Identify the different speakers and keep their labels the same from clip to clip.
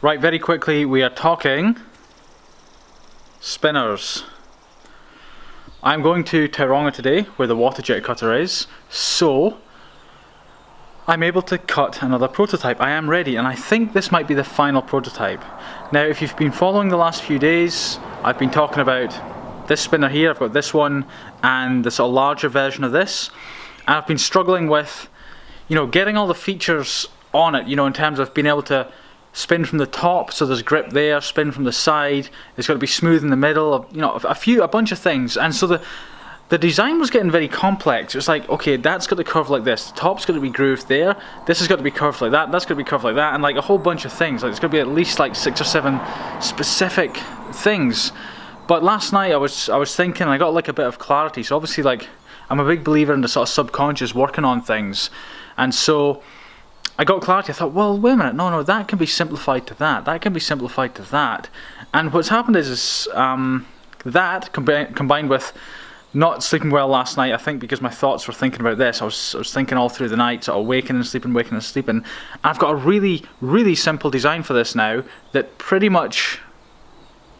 Speaker 1: Right, very quickly, we are talking spinners. I'm going to Tauranga today, where the water jet cutter is, so I'm able to cut another prototype. I am ready, and I think this might be the final prototype. Now, if you've been following the last few days, I've been talking about this spinner here. I've got this one and the sort of larger version of this, and I've been struggling with, getting all the features on it, in terms of being able to spin from the top, so there's grip there, spin from the side, it's got to be smooth in the middle, a bunch of things. And so the design was getting very complex. It was like, okay, that's got to curve like this, the top's got to be grooved there, this has got to be curved like that, that's got to be curved like that, and like a whole bunch of things. Like, it's got to be at least like 6 or 7 specific things. But last night I was thinking, I got like a bit of clarity. So obviously, like, I'm a big believer in the sort of subconscious working on things, and so I got clarity. I thought, well, wait a minute, no, that can be simplified to that can be simplified to that. And what's happened is that combined with not sleeping well last night, I think because my thoughts were thinking about this. I was thinking all through the night, sort of waking and sleeping, waking and sleeping. And I've got a really, really simple design for this now that pretty much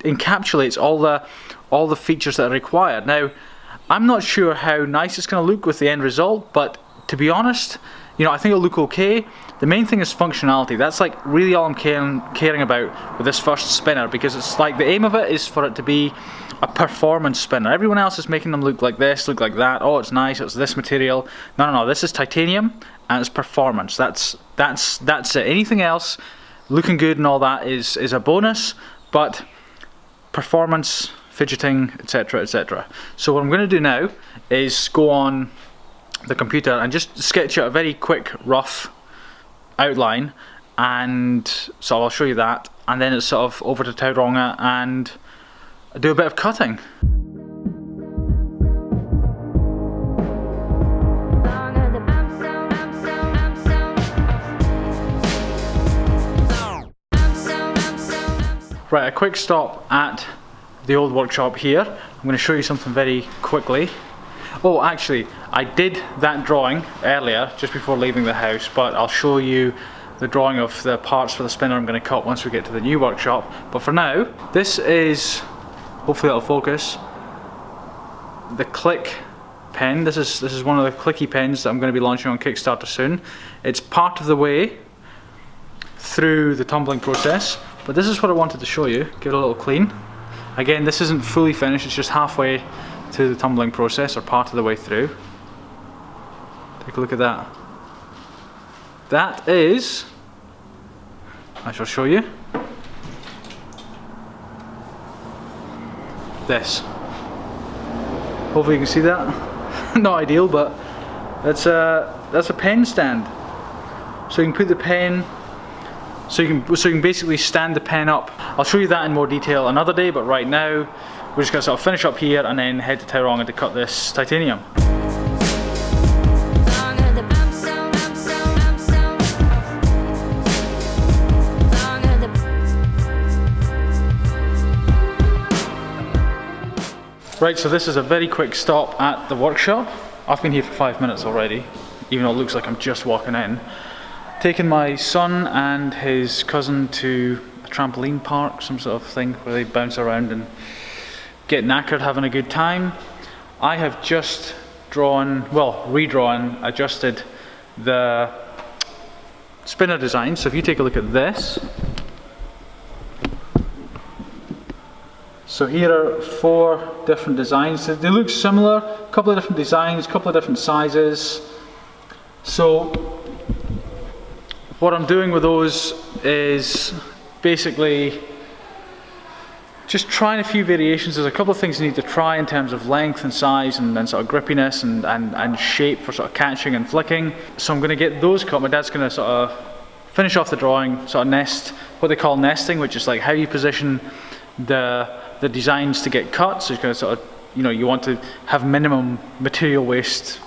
Speaker 1: encapsulates all the features that are required. Now, I'm not sure how nice it's going to look with the end result, but to be honest, I think it'll look okay. The main thing is functionality. That's like really all I'm caring about with this first spinner, because it's like the aim of it is for it to be a performance spinner. Everyone else is making them look like this, look like that. Oh, it's nice, it's this material. No, this is titanium and it's performance. That's it. Anything else, looking good and all that is a bonus, but performance, fidgeting, etc, etc. So what I'm going to do now is go on the computer and just sketch out a very quick rough outline, and so I'll show you that, and then it's sort of over to Tauranga and do a bit of cutting. Right, a quick stop at the old workshop here. I'm going to show you something very quickly. Oh, actually, I did that drawing earlier, just before leaving the house, but I'll show you the drawing of the parts for the spinner I'm going to cut once we get to the new workshop. But for now, this is, hopefully it'll focus, the click pen. This is one of the clicky pens that I'm going to be launching on Kickstarter soon. It's part of the way through the tumbling process, but this is what I wanted to show you. Give it a little clean. Again, this isn't fully finished, it's just halfway to the tumbling process, or part of the way through. Take a look at that. That is, I shall show you, this. Hopefully you can see that. Not ideal, but that's a pen stand. So you can put the pen, so you can basically stand the pen up. I'll show you that in more detail another day, but right now we're just going to sort of finish up here and then head to Tauranga to cut this titanium. Right, so this is a very quick stop at the workshop. I've been here for 5 minutes already, even though it looks like I'm just walking in. Taking my son and his cousin to a trampoline park, some sort of thing where they bounce around and get knackered, having a good time. I have just redrawn, adjusted the spinner design. So if you take a look at this, so here are 4 different designs. They look similar, a couple of different designs, a couple of different sizes. So what I'm doing with those is basically just trying a few variations. There's a couple of things you need to try in terms of length and size and sort of grippiness and shape for sort of catching and flicking. So I'm going to get those cut. My dad's going to sort of finish off the drawing, sort of nest, what they call nesting, which is like how you position the designs to get cut. So you're going to sort of, you want to have minimum material waste.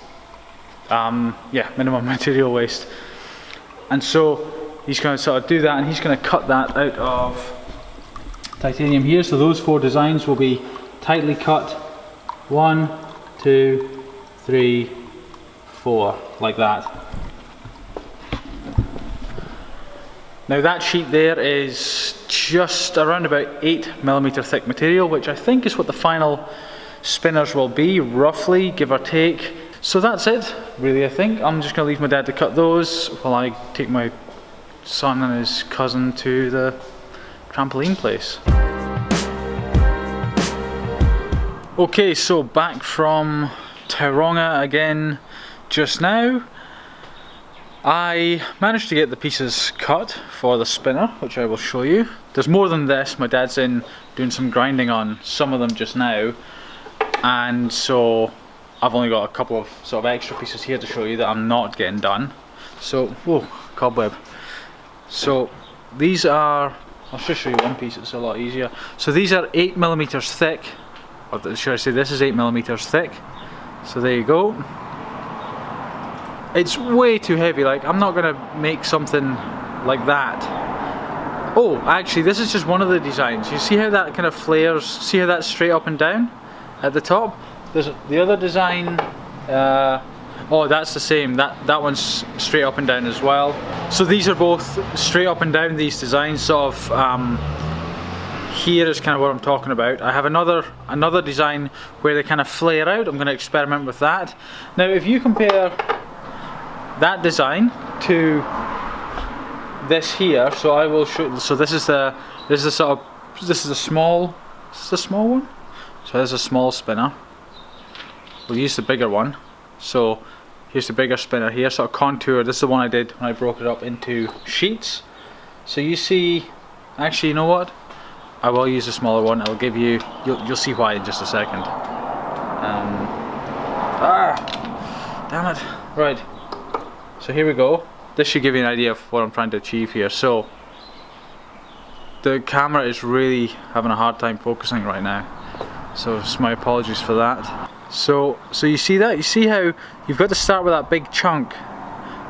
Speaker 1: Minimum material waste. And so he's going to sort of do that, and he's going to cut that out of titanium here. So those 4 designs will be tightly cut. 1, 2, 3, 4, like that. Now that sheet there is just around about 8mm thick material, which I think is what the final spinners will be, roughly, give or take. So that's it, really, I think. I'm just going to leave my dad to cut those while I take my son and his cousin to the trampoline place. Okay, so back from Tauranga again just now. I managed to get the pieces cut for the spinner, which I will show you. There's more than this. My dad's in doing some grinding on some of them just now, and so I've only got a couple of sort of extra pieces here to show you that I'm not getting done. So, whoa, cobweb. So these are, I'll just show you one piece, it's a lot easier. So these are 8mm thick, or should I say this is 8mm thick. So there you go. It's way too heavy, like I'm not gonna make something like that. Oh, actually this is just one of the designs. You see how that kind of flares, see how that's straight up and down at the top? There's the other design, oh that's the same, that one's straight up and down as well. So these are both straight up and down, these designs sort of, here is kind of what I'm talking about. I have another design where they kind of flare out. I'm going to experiment with that. Now if you compare that design to this here, so I will show, so this is the small one. So there's a small spinner. We'll use the bigger one. So here's the bigger spinner here, sort of contour. This is the one I did when I broke it up into sheets. So you see, actually you know what? I will use a smaller one. I'll give you, you'll see why in just a second. Damn it. Right. So here we go. This should give you an idea of what I'm trying to achieve here. So the camera is really having a hard time focusing right now. So just my apologies for that. So you see that? You see how you've got to start with that big chunk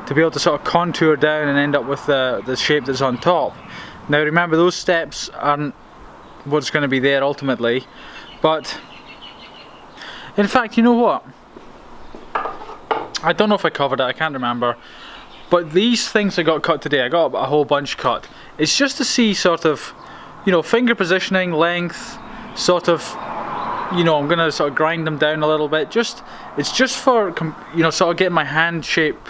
Speaker 1: to be able to sort of contour down and end up with the shape that's on top. Now remember, those steps aren't what's going to be there ultimately, but in fact, you know what? I don't know if I covered it, I can't remember, but these things I got cut today, I got a whole bunch cut. It's just to see sort of, you know, finger positioning, length, sort of, you know, I'm going to sort of grind them down a little bit. It's just for, you know, sort of getting my hand shape,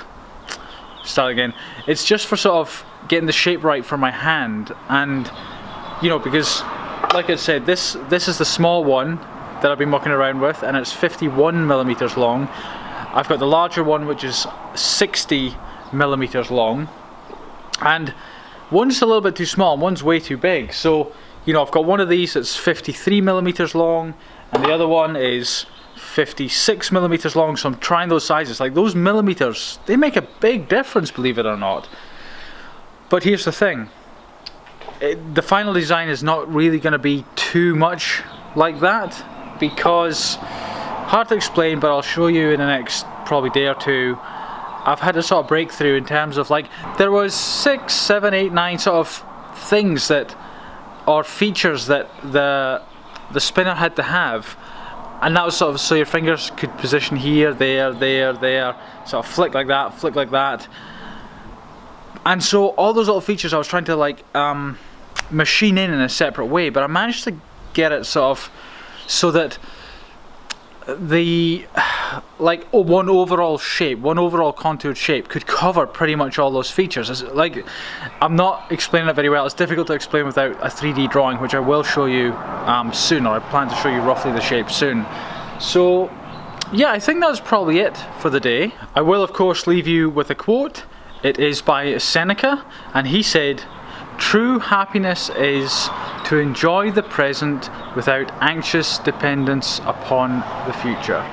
Speaker 1: start again, it's just for sort of getting the shape right for my hand. And, you know, because like I said, this is the small one that I've been mucking around with, and it's 51mm long. I've got the larger one which is 60mm long, and one's a little bit too small and one's way too big. So, you know, I've got one of these that's 53mm long and the other one is 56mm long, so I'm trying those sizes. Like, those millimeters, they make a big difference, believe it or not. But here's the thing, the final design is not really going to be too much like that, because, hard to explain, but I'll show you in the next probably day or two, I've had a sort of breakthrough in terms of, like, there was 6, 7, 8, 9 sort of things that, or features that the spinner had to have, and that was sort of so your fingers could position here, there, sort of flick like that, and so all those little features I was trying to, like, machine in a separate way, but I managed to get it sort of so that the, like, one overall shape, one overall contoured shape could cover pretty much all those features. It's like, I'm not explaining it very well. It's difficult to explain without a 3D drawing, which I will show you soon, or I plan to show you roughly the shape soon. So yeah, I think that's probably it for the day. I will of course leave you with a quote. It is by Seneca, and he said, "True happiness is to enjoy the present without anxious dependence upon the future."